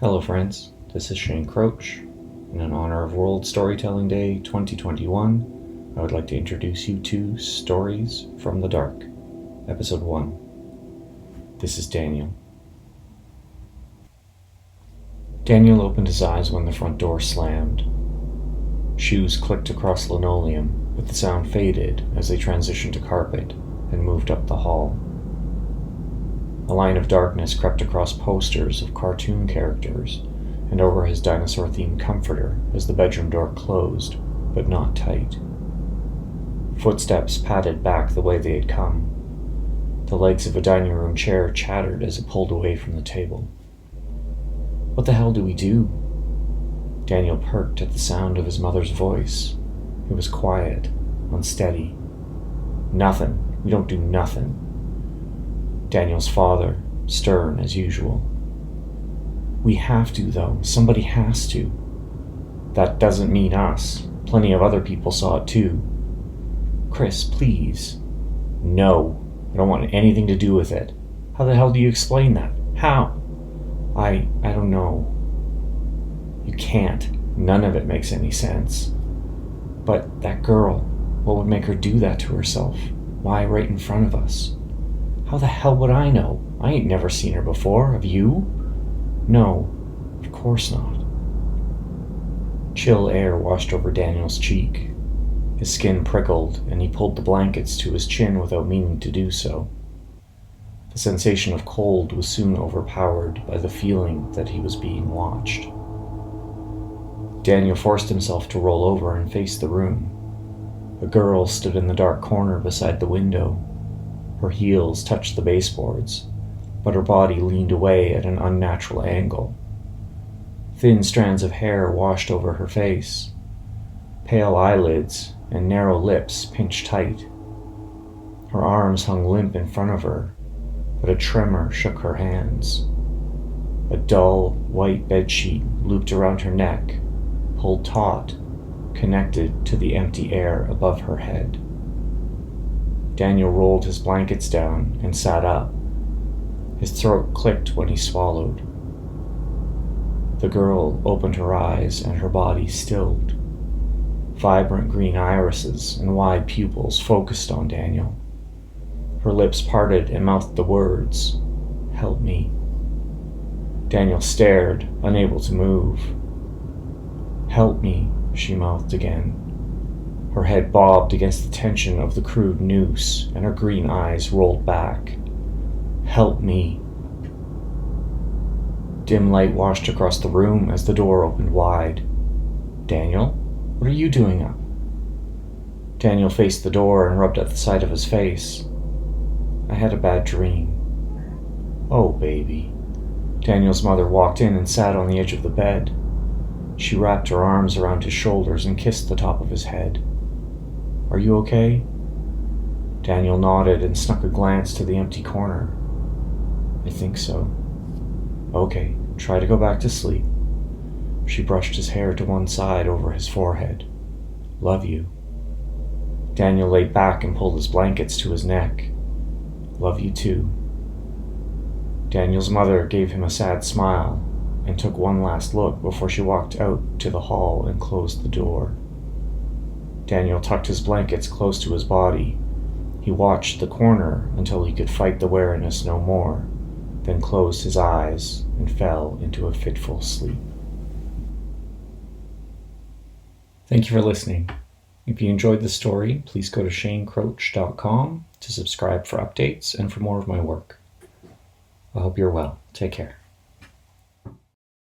Hello friends, this is Shane Kroetsch, and in honor of World Storytelling Day 2021, I would like to introduce you to Stories from the Dark, Episode 1. This is Daniel. Daniel opened his eyes when the front door slammed. Shoes clicked across linoleum, but the sound faded as they transitioned to carpet and moved up the hall. A line of darkness crept across posters of cartoon characters and over his dinosaur-themed comforter as the bedroom door closed, but not tight. Footsteps padded back the way they had come. The legs of a dining room chair chattered as it pulled away from the table. What the hell do we do? Daniel perked at the sound of his mother's voice. It was quiet, unsteady. Nothing. We don't do nothing. Daniel's father, stern as usual. We have to, though. Somebody has to. That doesn't mean us. Plenty of other people saw it too. Chris, please. No, I don't want anything to do with it. How the hell do you explain that? How? I don't know. You can't. None of it makes any sense. But that girl, what would make her do that to herself? Why right in front of us? How the hell would I know? I ain't never seen her before. Have you? No, of course not. Chill air washed over Daniel's cheek. His skin prickled, and he pulled the blankets to his chin without meaning to do so. The sensation of cold was soon overpowered by the feeling that he was being watched. Daniel forced himself to roll over and face the room. A girl stood in the dark corner beside the window. Her heels touched the baseboards, but her body leaned away at an unnatural angle. Thin strands of hair washed over her face. Pale eyelids and narrow lips pinched tight. Her arms hung limp in front of her, but a tremor shook her hands. A dull, white bedsheet looped around her neck, pulled taut, connected to the empty air above her head. Daniel rolled his blankets down and sat up. His throat clicked when he swallowed. The girl opened her eyes and her body stilled. Vibrant green irises and wide pupils focused on Daniel. Her lips parted and mouthed the words, "Help me." Daniel stared, unable to move. "Help me," she mouthed again. Her head bobbed against the tension of the crude noose, and her green eyes rolled back. "Help me." Dim light washed across the room as the door opened wide. "Daniel, what are you doing up?" Daniel faced the door and rubbed at the side of his face. "I had a bad dream." "Oh, baby." Daniel's mother walked in and sat on the edge of the bed. She wrapped her arms around his shoulders and kissed the top of his head. "Are you okay?" Daniel nodded and snuck a glance to the empty corner. "I think so." "Okay, try to go back to sleep." She brushed his hair to one side over his forehead. "Love you." Daniel lay back and pulled his blankets to his neck. "Love you too." Daniel's mother gave him a sad smile and took one last look before she walked out to the hall and closed the door. Daniel tucked his blankets close to his body. He watched the corner until he could fight the wariness no more, then closed his eyes and fell into a fitful sleep. Thank you for listening. If you enjoyed the story, please go to shanekroetsch.com to subscribe for updates and for more of my work. I hope you're well. Take care.